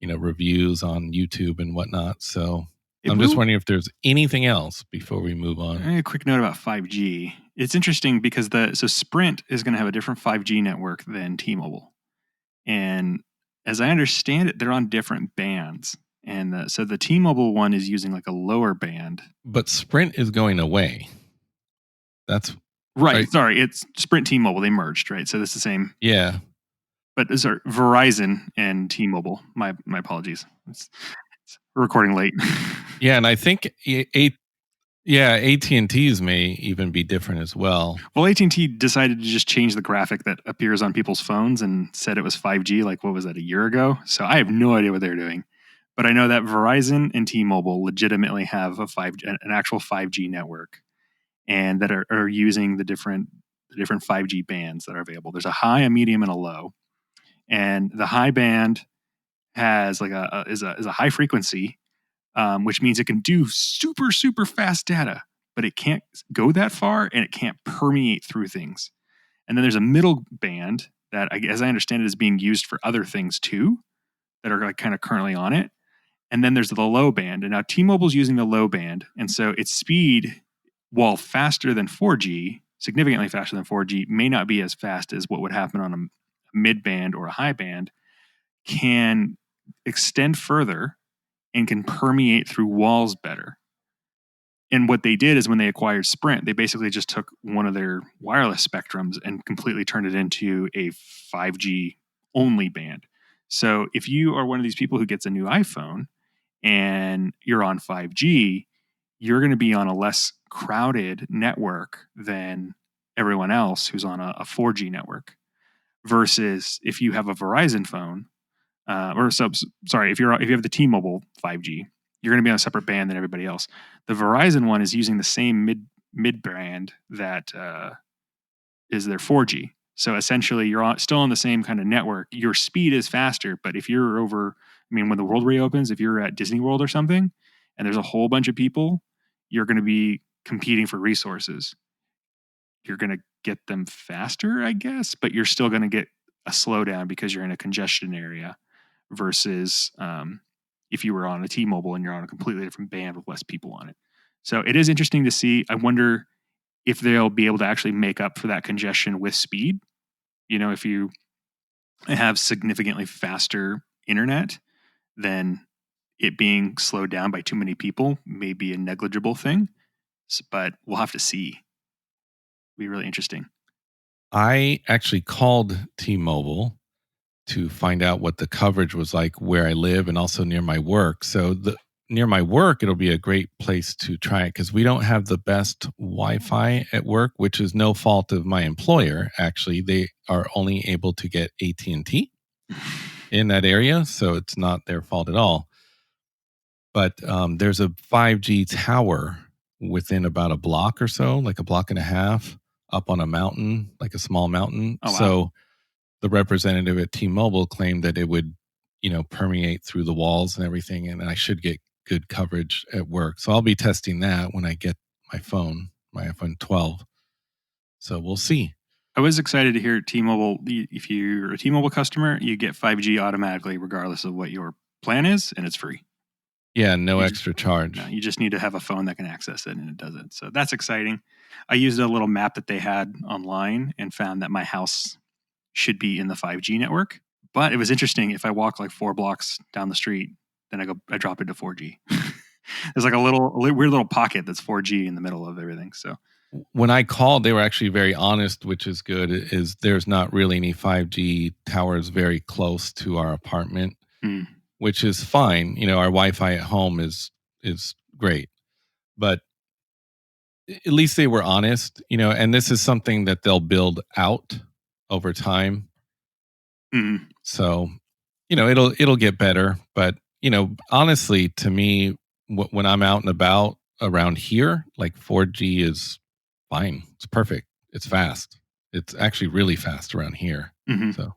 reviews on YouTube and whatnot. So I'm just wondering if there's anything else before we move on. A quick note about 5G. It's interesting because Sprint is going to have a different 5G network than T-Mobile. And as I understand it, they're on different bands. And so the T-Mobile one is using like a lower band. But Sprint is going away. That's right. Sorry, it's Sprint T-Mobile. They merged, right? So that's the same. Yeah. But sorry, Verizon and T-Mobile. My apologies. It's recording late. Yeah, and I think AT&T's may even be different as well. Well, AT&T decided to just change the graphic that appears on people's phones and said it was 5G, like what was that, a year ago? So I have no idea what they're doing. But I know that Verizon and T-Mobile legitimately have an actual 5G network, and that are using the different 5G bands that are available. There's a high, a medium, and a low. And the high band has like is a high frequency, which means it can do super, super fast data, but it can't go that far and it can't permeate through things. And then there's a middle band that, as I understand it, is being used for other things too, that are like kind of currently on it. And then there's the low band. And now T-Mobile's using the low band. And so its speed, while faster than 4G, significantly faster than 4G, may not be as fast as what would happen on a mid band or a high band, can extend further and can permeate through walls better. And what they did is when they acquired Sprint, they basically just took one of their wireless spectrums and completely turned it into a 5G only band. So if you are one of these people who gets a new iPhone and you're on 5G, you're going to be on a less crowded network than everyone else who's on a 4G network. Versus if you have a Verizon phone, if you have the T-Mobile 5G, you're going to be on a separate band than everybody else. The Verizon one is using the same mid band that is their 4G. So essentially, you're still on the same kind of network. Your speed is faster, but if you're over, when the world reopens, if you're at Disney World or something, and there's a whole bunch of people, you're going to be competing for resources. You're going to get them faster, I guess, but you're still going to get a slowdown because you're in a congestion area. Versus if you were on a T-Mobile and you're on a completely different band with less people on it. So it is interesting to see. I wonder if they'll be able to actually make up for that congestion with speed. If you have significantly faster internet, then it being slowed down by too many people may be a negligible thing. But we'll have to see. It'll be really interesting. I actually called T-Mobile to find out what the coverage was like where I live and also near my work. So near my work, it'll be a great place to try it because we don't have the best Wi-Fi at work, which is no fault of my employer. Actually, they are only able to get AT&T in that area, so it's not their fault at all. But there's a 5G tower within about a block or so, like a block and a half, up on a mountain, like a small mountain. Oh, wow. So the representative at T-Mobile claimed that it would, permeate through the walls and everything, and I should get good coverage at work. So I'll be testing that when I get my iPhone 12. So we'll see. I was excited to hear T-Mobile. If you're a T-Mobile customer, you get 5G automatically, regardless of what your plan is, and it's free. Yeah, no extra charge. No, you just need to have a phone that can access it, and it does it. So that's exciting. I used a little map that they had online and found that my house should be in the 5G network. But it was interesting. If I walk like 4 blocks down the street, then I drop into 4G. There's like a weird little pocket that's 4G in the middle of everything. So When I called, they were actually very honest, which is good. Is there's not really any 5G towers very close to our apartment, Mm, which is fine. Our Wi-Fi at home is great, but at least they were honest. And this is something that they'll build out over time. mm. So, it'll get better. But honestly, to me, when I'm out and about around here, like 4G is fine. It's perfect. It's fast. It's actually really fast around here. Hmm. So,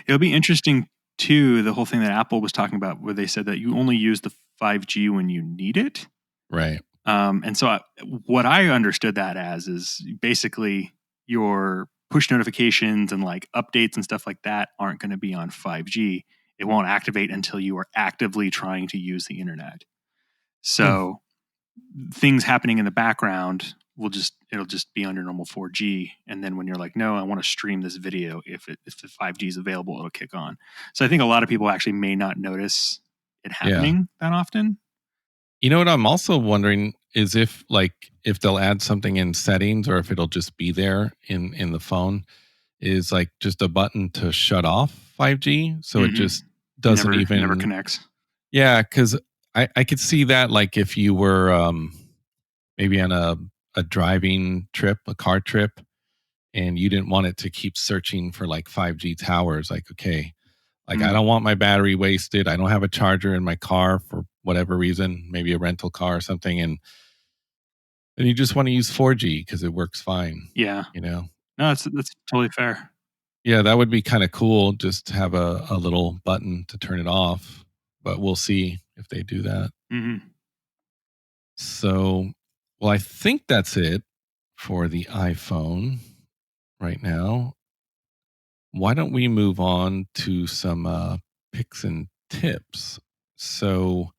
It'll be interesting too, the whole thing that Apple was talking about, where they said that you only use the 5G when you need it. right. And so, what I understood that as is basically your push notifications and like updates and stuff like that aren't going to be on 5G. It won't activate until you are actively trying to use the internet. Hmm. So, things happening in the background it'll just be under normal 4G, and then when you're like, no, I want to stream this video, if the 5G is available, it'll kick on. So I think a lot of people actually may not notice it Yeah. happening that often. What I'm also wondering is if they'll add something in settings or if it'll just be there in the phone is like just a button to shut off 5G. So it Hmm. just doesn't Never even, connects. yeah, because I could see that like if you were maybe on a driving trip, a car trip, and you didn't want it to keep searching for like 5G towers, like, okay, like I Mm. don't want my battery wasted. I don't have a charger in my car for whatever reason, maybe a rental car or something. And you just want to use 4G because it works fine, Yeah. you know? No, that's totally fair. Yeah, that would be kind of cool just to have a little button to turn it off, but we'll see if they do that. Hmm. So, well, I think that's it for the iPhone right now. Why don't we move on to some picks and tips? So,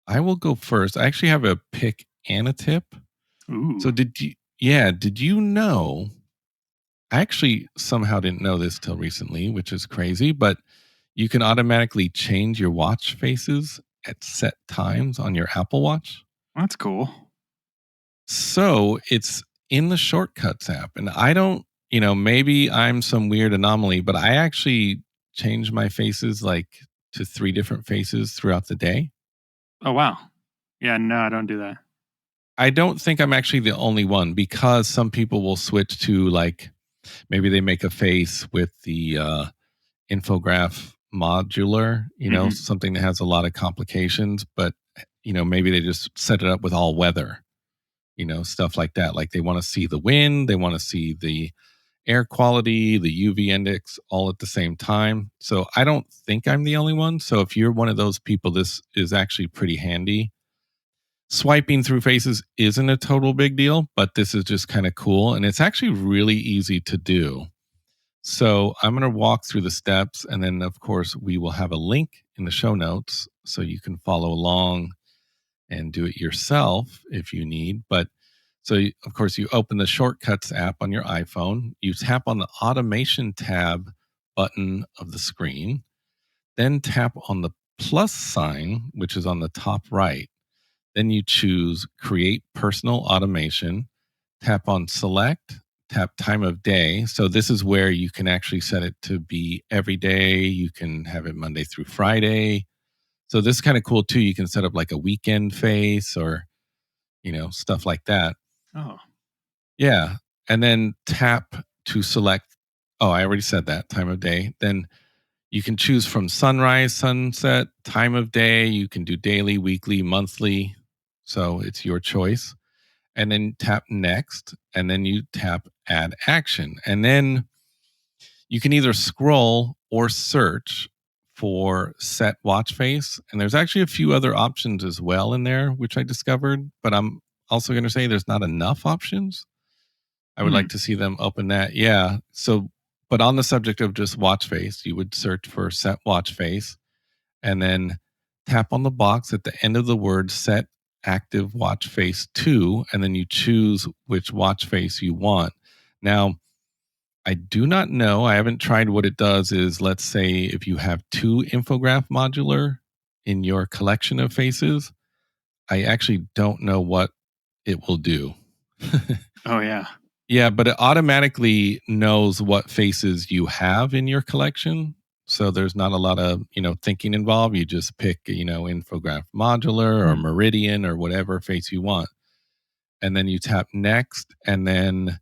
I will go first. I actually have a pick and a tip. Ooh. So, did you know? I actually somehow didn't know this till recently, which is crazy, but you can automatically change your watch faces at set times on your Apple Watch. That's cool. So it's in the Shortcuts app. And I don't, maybe I'm some weird anomaly, but I actually change my faces like to three different faces throughout the day. Oh wow. Yeah, no, I don't do that. I don't think I'm actually the only one because some people will switch to like maybe they make a face with the infograph modular, Hmm. something that has a lot of complications, but maybe they just set it up with all weather, stuff like that. Like they want to see the wind, they want to see the air quality, the UV index all at the same time. So I don't think I'm the only one. So if you're one of those people, this is actually pretty handy. Swiping through faces isn't a total big deal, but this is just kind of cool. And it's actually really easy to do. So I'm going to walk through the steps. And then, of course, we will have a link in the show notes so you can follow along and do it yourself if you need. But of course, you open the Shortcuts app on your iPhone, you tap on the Automation tab button of the screen, then tap on the plus sign, which is on the top right. Then you choose Create Personal Automation, tap on Select, tap Time of Day. So this is where you can actually set it to be every day. You can have it Monday through Friday. So this is kind of cool too. You can set up like a weekend face or, stuff like that. Oh. Yeah. And then tap to select. Oh, I already said that time of day. Then you can choose from sunrise, sunset, time of day. You can do daily, weekly, monthly. So it's your choice. And then tap next. And then you tap add action. And then you can either scroll or search for set watch face. And there's actually a few other options as well in there, which I discovered. But I'm also going to say there's not enough options. I would Hmm. like to see them open that. Yeah. So, but on the subject of just watch face, you would search for set watch face and then tap on the box at the end of the word set active watch face 2, and then you choose which watch face you want. Now, I do not know. I haven't tried what it does is let's say if you have two infograph modular in your collection of faces, I actually don't know what it will do. Oh yeah. Yeah, but it automatically knows what faces you have in your collection. So there's not a lot of, thinking involved. You just pick, infograph modular or Hmm. meridian or whatever face you want. And then you tap next. And then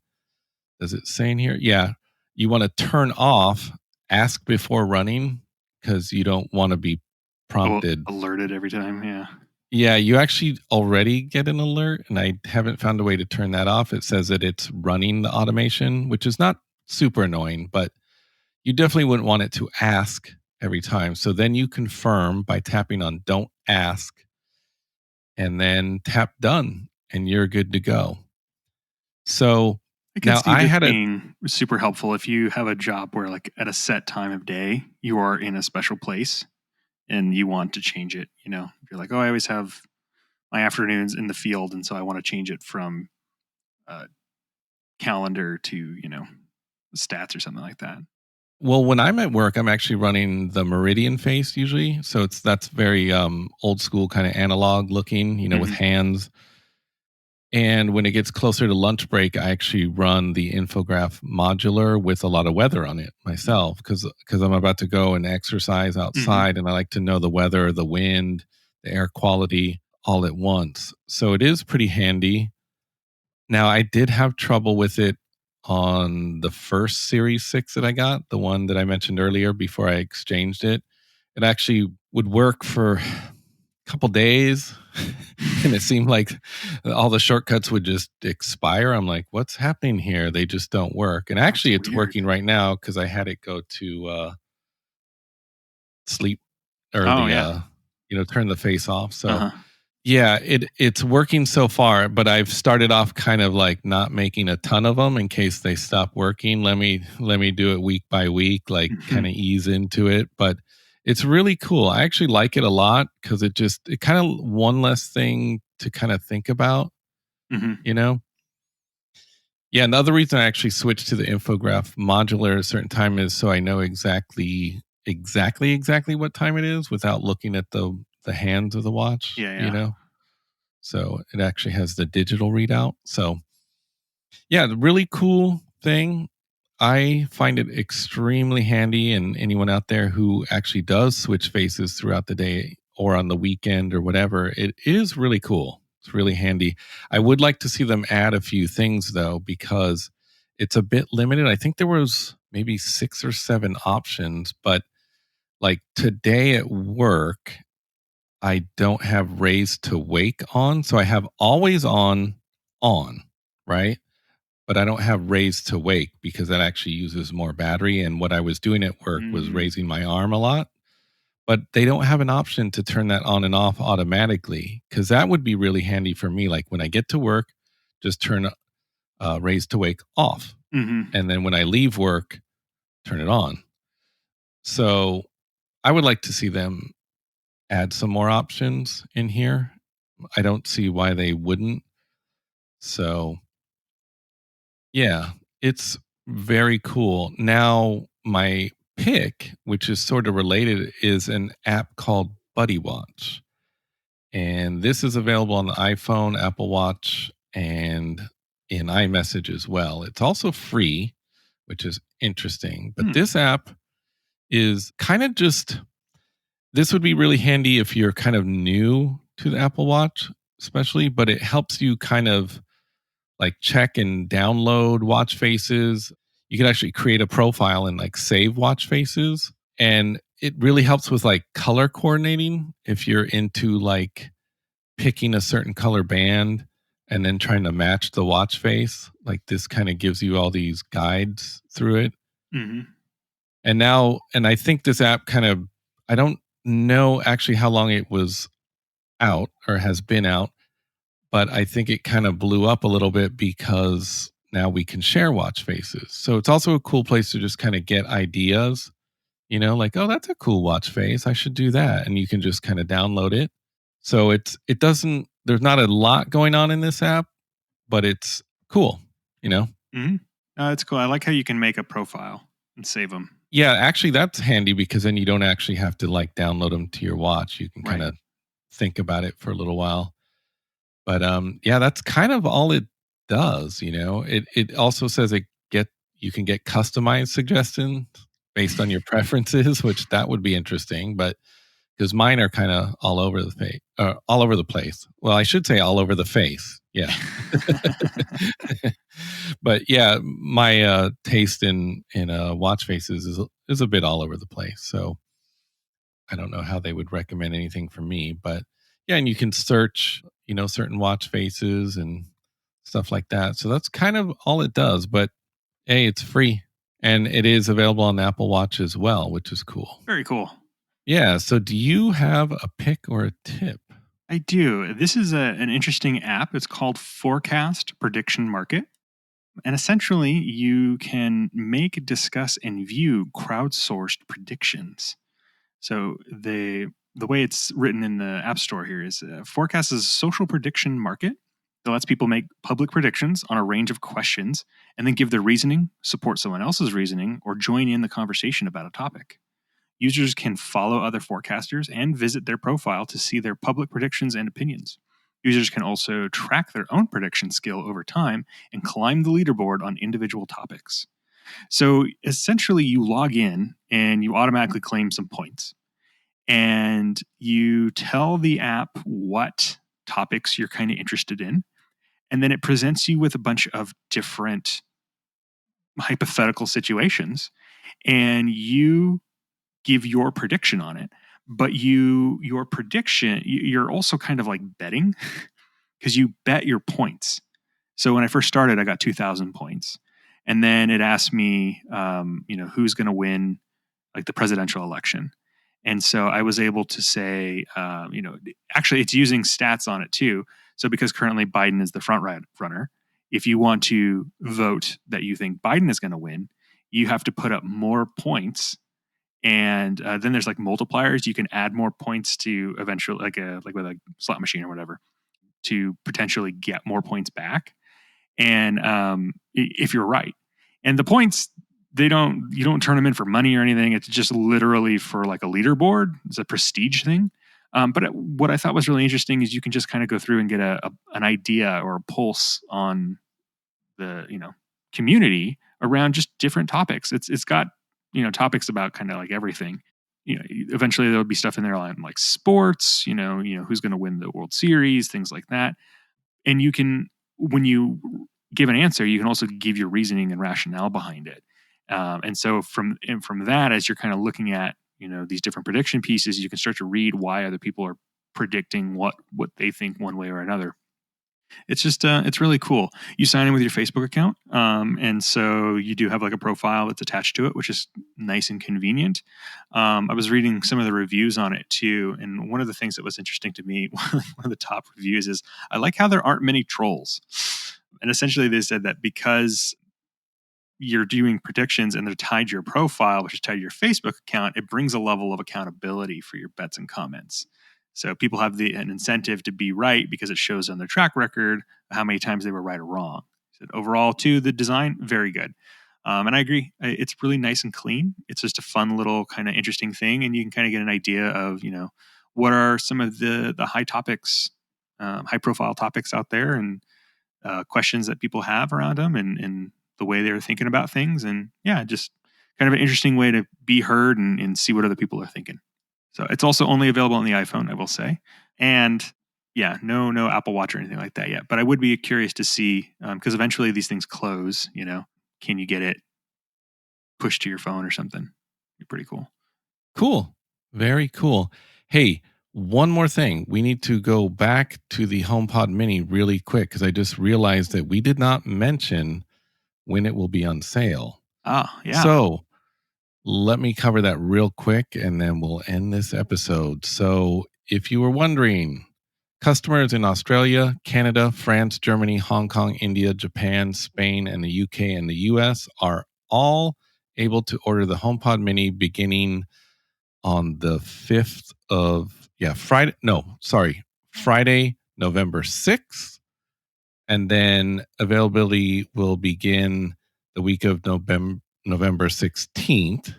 does it say in here? Yeah. You want to turn off ask before running because you don't want to be Oh, prompted. alerted every time. Yeah. Yeah, you actually already get an alert, and I haven't found a way to turn that off. It says that it's running the automation, which is not super annoying, but you definitely wouldn't want it to ask every time. So then you confirm by tapping on don't ask and then tap done, and you're good to go. So I could now see I this had a being super helpful if you have a job where, like, at a set time of day, you are in a special place and you want to change it. You're like, oh, I always have my afternoons in the field, and so I want to change it from uh, calendar to stats or something like that. well, when I'm at work, I'm actually running the Meridian face usually. So that's very old school kind of analog looking, with Hmm. hands. And when it gets closer to lunch break, I actually run the infograph modular with a lot of weather on it myself because I'm about to go and exercise Hmm. outside and I like to know the weather, the wind, the air quality all at once. So it is pretty handy. Now, I did have trouble with it on the first Series 6 that I got, the one that I mentioned earlier before I exchanged it. It actually would work for a couple days and it seemed like all the shortcuts would just expire. I'm like, what's happening here? They just don't work. And That's actually, it's weird. working right now because I had it go to sleep or Oh the, yeah. turn the face off. Uh So huh. yeah, it's working so far, but I've started off kind of like not making a ton of them in case they stop working. Let me do it week by week, like Hmm. kind of ease into it. But it's really cool. I actually like it a lot because it kind of one less thing to kind of think about, Hmm. you know? Yeah, another reason I actually switched to the infograph modular at a certain time is so I know exactly what time it is without looking at the hands of the watch. Yeah. So it actually has the digital readout. So yeah, the really cool thing. I find it extremely handy, and anyone out there who actually does switch faces throughout the day or on the weekend or whatever, it is really cool. It's really handy. I would like to see them add a few things though, because it's a bit limited. I think there was maybe 6 or 7 options, but like today at work, I don't have raised to wake on. So I have always on, right? But I don't have raised to wake because that actually uses more battery. And what I was doing at work was Mm. raising my arm a lot. But they don't have an option to turn that on and off automatically because that would be really handy for me. Like when I get to work, just turn raise to wake off. Hmm. And then when I leave work, turn it on. So I would like to see them add some more options in here. I don't see why they wouldn't. So, yeah, it's very cool. Now, my pick, which is sort of related, is an app called Buddywatch. And this is available on the iPhone, Apple Watch, and in iMessage as well. It's also free, which is interesting. But Hmm. this app is kind of just this would be really handy if you're kind of new to the Apple Watch, especially, but it helps you kind of like check and download watch faces. You can actually create a profile and like save watch faces. And it really helps with like color coordinating if you're into like picking a certain color band and then trying to match the watch face. Like this kind of gives you all these guides through it. Hmm. And I think this app kind of, I don't know actually how long it was out or has been out, but I think it kind of blew up a little bit because now we can share watch faces. So it's also a cool place to just kind of get ideas, like, oh, that's a cool watch face. I should do that. And you can just kind of download it. So it doesn't, there's not a lot going on in this app, but it's cool, you know? Hmm. It's cool. I like how you can make a profile and save them. Yeah, actually, that's handy because then you don't actually have to like download them to your watch. You can kind Right. of think about it for a little while. But yeah, that's kind of all it does. It also says you can get customized suggestions based on your preferences, which that would be interesting. But because mine are kind of all over the place. Well, I should say all over the face. Yeah. But yeah, my taste in watch faces is a bit all over the place. So I don't know how they would recommend anything for me, but yeah, and you can search, certain watch faces and stuff like that. So that's kind of all it does. But hey, it's free and it is available on Apple Watch as well, which is cool. Very cool. Yeah. So do you have a pick or a tip? I do. This is an interesting app. It's called Forecast Prediction Market. And essentially, you can make, discuss, and view crowdsourced predictions. So the way it's written in the App Store here is Forecast is a social prediction market that lets people make public predictions on a range of questions and then give their reasoning, support someone else's reasoning, or join in the conversation about a topic. Users can follow other forecasters and visit their profile to see their public predictions and opinions. Users can also track their own prediction skill over time and climb the leaderboard on individual topics. So essentially, you log in and you automatically claim some points. And you tell the app what topics you're kind of interested in. And then it presents you with a bunch of different hypothetical situations. And you give your prediction on it, but your prediction, you're also kind of like betting because you bet your points. So when I first started, I got 2,000 points, and then it asked me, who's going to win like the presidential election. And so I was able to say, actually, it's using stats on it too. So because currently Biden is the front runner, if you want to vote that you think Biden is going to win, you have to put up more points. And then there's like multipliers. You can add more points to eventually, like with a slot machine or whatever, to potentially get more points back. And if you're right, and the points, you don't turn them in for money or anything. It's just literally for like a leaderboard. It's a prestige thing. But what I thought was really interesting is you can just kind of go through and get an idea or a pulse on the community around just different topics. It's got topics about kind of like everything. Eventually there'll be stuff in there like sports. Who's going to win the World Series, things like that. And you can, when you give an answer, you can also give your reasoning and rationale behind it. And so from that, as you're kind of looking at these different prediction pieces, you can start to read why other people are predicting what they think one way or another. It's just it's really cool. You sign in with your Facebook account, and so you do have like a profile that's attached to it, which is nice and convenient. I was reading some of the reviews on it too, and one of the things that was interesting to me, one of the top reviews is, I like how there aren't many trolls. And essentially they said that because you're doing predictions and they're tied to your profile, which is tied to your Facebook account, it brings a level of accountability for your bets and comments. So people have an incentive to be right because it shows on their track record how many times they were right or wrong. So overall, too, the design, very good. And I agree. It's really nice and clean. It's just a fun little kind of interesting thing. And you can kind of get an idea of, what are some of the high topics, high profile topics out there, and questions that people have around them, and the way they're thinking about things. And yeah, just kind of an interesting way to be heard and see what other people are thinking. So it's also only available on the iPhone, I will say. And yeah, no Apple Watch or anything like that yet. But I would be curious to see, because eventually these things close, can you get it pushed to your phone or something? It'd be pretty cool. Cool. Very cool. Hey, one more thing. We need to go back to the HomePod Mini really quick because I just realized that we did not mention when it will be on sale. Oh, yeah. So let me cover that real quick and then we'll end this episode. So if you were wondering, customers in Australia, Canada, France, Germany, Hong Kong, India, Japan, Spain, and the UK and the US are all able to order the HomePod Mini beginning on the 5th of Friday, November 6th. And then availability will begin the week of November 16th.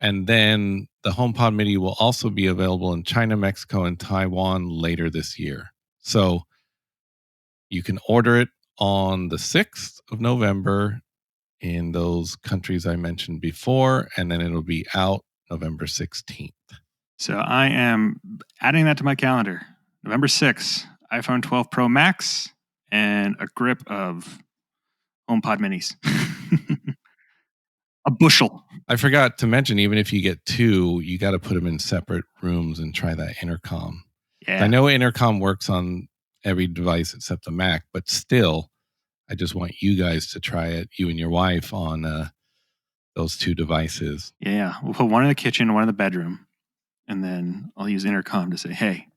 And then the HomePod Mini will also be available in China, Mexico, and Taiwan later this year. So you can order it on the 6th of November in those countries I mentioned before, and then it'll be out November 16th. So I am adding that to my calendar. November 6th, iPhone 12 Pro Max and a grip of HomePod minis. A bushel. I forgot to mention, even if you get two, you got to put them in separate rooms and try that intercom. Yeah. I know intercom works on every device except the Mac, but still, I just want you guys to try it, you and your wife, on those two devices. Yeah. We'll put one in the kitchen, one in the bedroom, and then I'll use intercom to say, hey,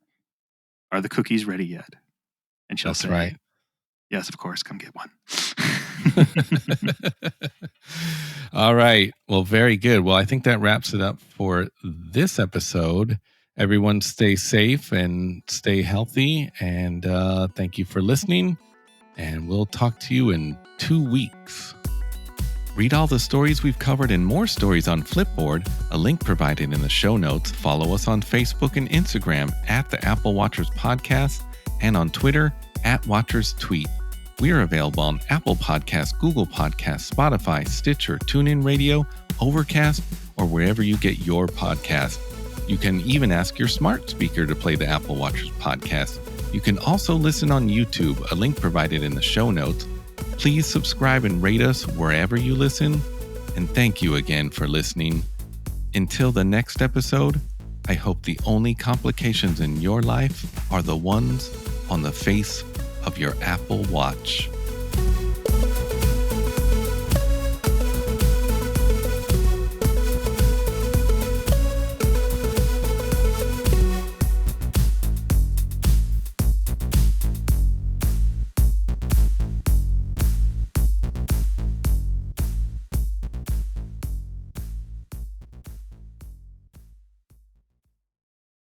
are the cookies ready yet? And she'll say, right. Yes, of course. Come get one. All right. Well, very good. Well, I think that wraps it up for this episode. Everyone stay safe and stay healthy. And thank you for listening. And we'll talk to you in 2 weeks. Read all the stories we've covered and more stories on Flipboard, a link provided in the show notes. Follow us on Facebook and Instagram at the Apple Watchers Podcast and on Twitter at Watchers Tweet. We are available on Apple Podcasts, Google Podcasts, Spotify, Stitcher, TuneIn Radio, Overcast, or wherever you get your podcast. You can even ask your smart speaker to play the Apple Watchers Podcast. You can also listen on YouTube, a link provided in the show notes. Please subscribe and rate us wherever you listen. And thank you again for listening. Until the next episode, I hope the only complications in your life are the ones on the face of your Apple Watch.